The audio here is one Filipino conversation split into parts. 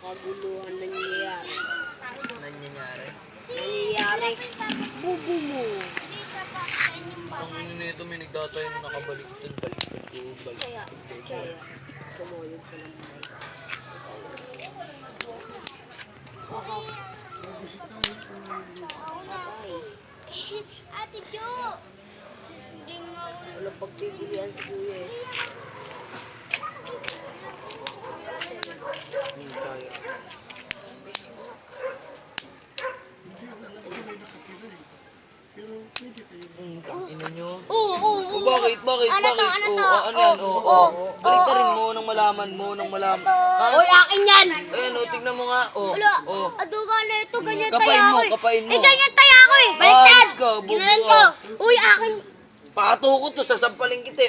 kaguluhan nangyayari. Nangyayari. Nangyayari. Bubo mo. Ang ino nito may nagdatayo na nakabaliktad. Baliktad ko. Kaya. Tumoyog ka ng bahay. Ate Jo! Hindi nga ako. Walang pagpipilian si Kuya eh. Kaya. Ina nyo. Oo. Bakit? Ano to? Ano yan? Balik ka rin mo nang malaman. Ha? Oy, akin yan! Ayan tignan mo nga. Wala. Aduga na ito. Ganyan Kapain taya mo, ako eh. kapain mo. Eh, ganyan taya ako eh. Baliktad! Ayos ka, bubo Ginalan ka. ko. Uy, akin. Pakatuko to, sasampalin kita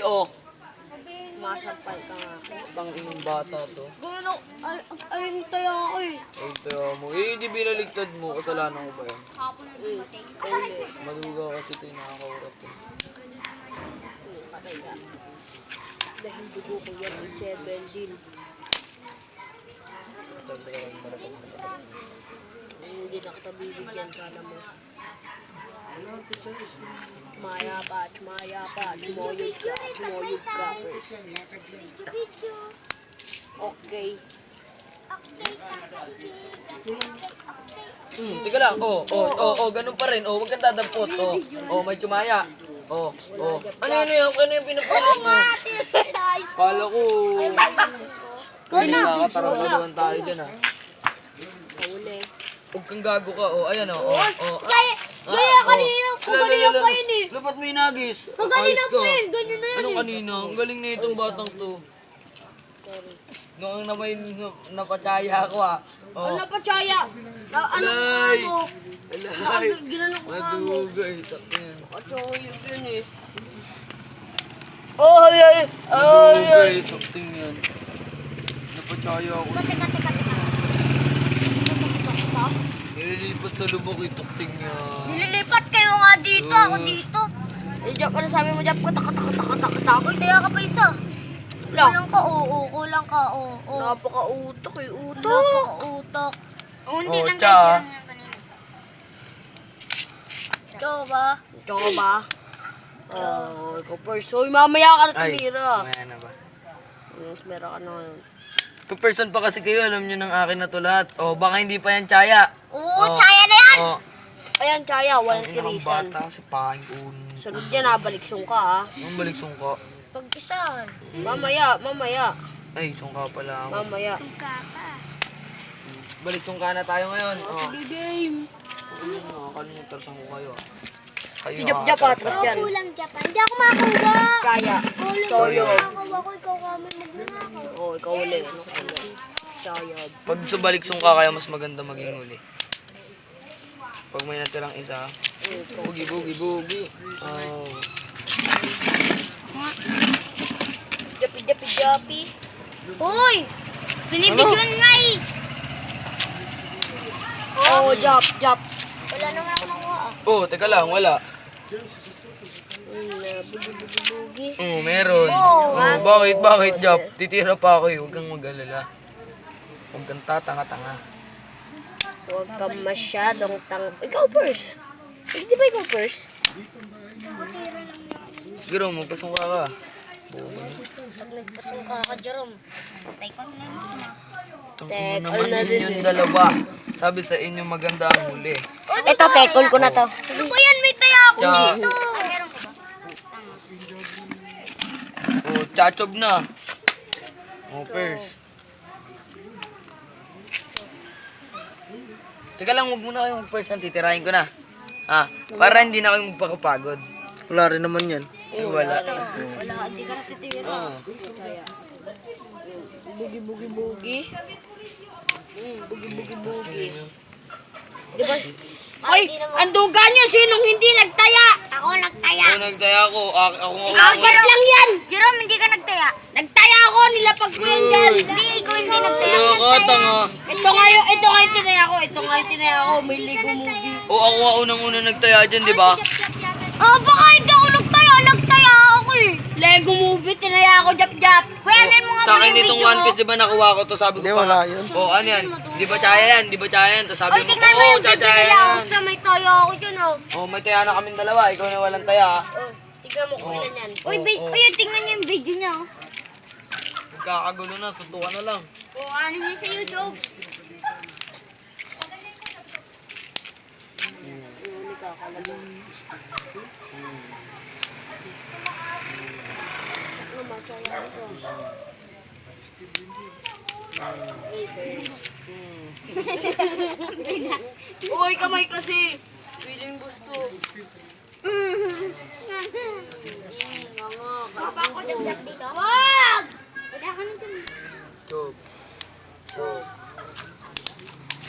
Masampal ka nga. Tang inong bata to. Ganyan ako. Ayun taya ako eh. Ay, tayo mo. Di binaligtad mo. Kasalanan ko ba yan? Uli. Maluga kasi ito yung nakakaurat eh. Patay ka. Dahil dugo ko yan ang 17. Hindi na kita bibigyan ka naman. Mayapat. Tumoyog ka first. Okay. Teka lang. Ganun pa rin. Huwag kang dadampot. May tsumaya. Ano yun? Ano yung pinapalit mo? Kala ko. Hindi nakakataraw tayo dyan ha. Kauli. Huwag kang gago ka. Ayan Gaya kanina. Kanina pa yun eh. Lapat mo yung nagis. Kanina Ayos pa ka. yun. Ganyan na yan Anong eh. kanina? Ang galing na itong batang to. Sorry. Noong na may napatsaya ako ha. Ano pa, Chaya? Ano Alay. mo? Alay. Ginano ko ka mo. Maduga eh. Sakto yan. Kachoyog yun eh. Maduga eh. Sakto yan. Napatsaya ako. Teka. Nililipat sa lubok eh. Sakto yan. Nililipat kayo nga dito. Ako dito. Eh, Jap, ano sabi mo, Jap? Katak. Uy, taya ka pa isa. Wala. Kulang ka. Napaka-utok eh. Napaka-utak. Hindi lang Cha. kayo yan kanina. Tsaka ba? Ikaw first. Hoy, mamaya ka na Ay, tumira. mamaya na ba? Mas meron ka na ngayon. 2% pa kasi kayo, alam nyo ng akin na to lahat. Baka hindi pa yan tsaya. Chaya na yan! Ayan, Chaya, walang Ang inang tirisan. bata kasi paking un. Sunod yan ha, baliksong ka ha. Ang balik sungka. Pag-isahan. Mamaya. Ay, sungka pala ako. Mamaya. Sungka ka. Balik sungka na tayo ngayon. Sige, game. Nakakalimutan ko kayo. Kayo Si Jap atras yan. Kulang Japan. Hindi ako makakuha. Chaya. Toyo. Makakuha ko, ikaw kami magnanakaw. Ikaw uli. Chaya. Pag subalik sungka kayo, mas maganda maging uli. Pag may natirang isa, bugi. Japi. Uy! Binibidyon nga eh. Jap. Wala na nga ako nakuha. Teka lang, wala. Bugi. Meron. Bakit, Jap? Titira pa ako eh. Huwag kang mag-alala. Huwag kang tatanga-tanga. Huwag kang masyadong Ikaw first. Di ba ikaw first? Siguro, magpasungka ka. Pag nagpasungka ka, Jerome. Patay ko na yun. Tangina naman yung dalawa. Sabi sa inyo maganda ang huli. Ito, tekol ko na to. Ano ba yan? May taya ako Cha. dito. Chachob na. First. Teka lang, huwag muna kayong mag-first. Titirahin ko na. Para hindi na kayong magpakapagod. Wala rin naman yan. Wala. Wala, hindi ka natitira. Bugi. Bugi. Diba? Ay, ang duga niya, sinong hindi nagtaya? Ako nagtaya. Nagtaya ako. Ako nga Agat lang yan! Jerome, hindi ka nagtaya. Nagtaya ako, nilapag ko yan dyan. Hindi, ikaw hindi nagtaya. Wala ka, tanga. Ito nga yung tinaya ko. May Lego movie. Ako nga unang-una nagtaya dyan, di ba? Baka hindi ako nagtaya. Nagtaya ako eh. Lego movie, tinaya ako jap-jap. Kuya, ano mo nga Sa pala akin yung itong video One mo? Piece, di ba nakuha ko to? Sabi ko Hindi, pa. wala yun. Oh, ano yan? Di ba chaya yan? Di ba chaya yan? Tapos sabi Uy, mo, tignan mo oh, yung video chaya nila. yan. Basta may toyo ako dyan, oh. Oh, may taya na kaming dalawa. Ikaw na walang taya. Oh, tignan mo kung Oh. ilan yan. Oh, Uy, oh. kuya, tignan niyo yung video niya, oh. Nagkakagulo na. Suntukan na lang. Oh, ano niya sa YouTube? Huli ka, kalaban. Ano masaya ito? Uy, kamay kasi. Feeling gusto. Papa ko jap-jap dito. Wag! Wala ka na dyan. Job. Job.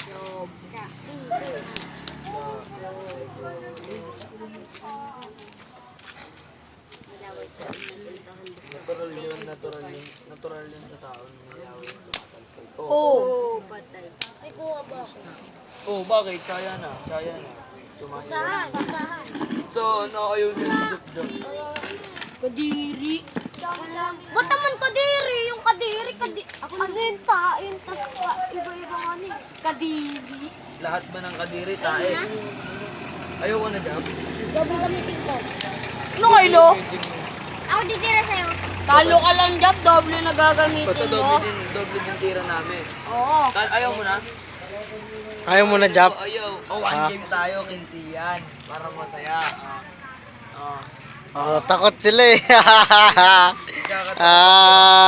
Job. Natural yun sa tao. Mayawin. Oh. Oh, patay. Ay, kuha ba? Oh, bakit? Chaya na. Chaya na. Tumaya. Basahan, basahan. So, ano ayaw niya sa job-job? Kadiri. Ba't naman kadiri? Yung kadiri, ano yung tain? Tas iba-iba nga ni. Kadiri. Lahat ba ng kadiri tae? Ayaw ko na job. Gabi gamitin ko. Ano kayo? Ako titira sa'yo. Talo ka lang, Jap. Doble na Basta gagamitin mo. doble din tira namin. Oo. Ayaw mo na? Ayaw mo na, Jap. Ayaw. Oh, one game tayo, 15 yan. Para masaya. Oh, takot sila eh. Kaya Ah.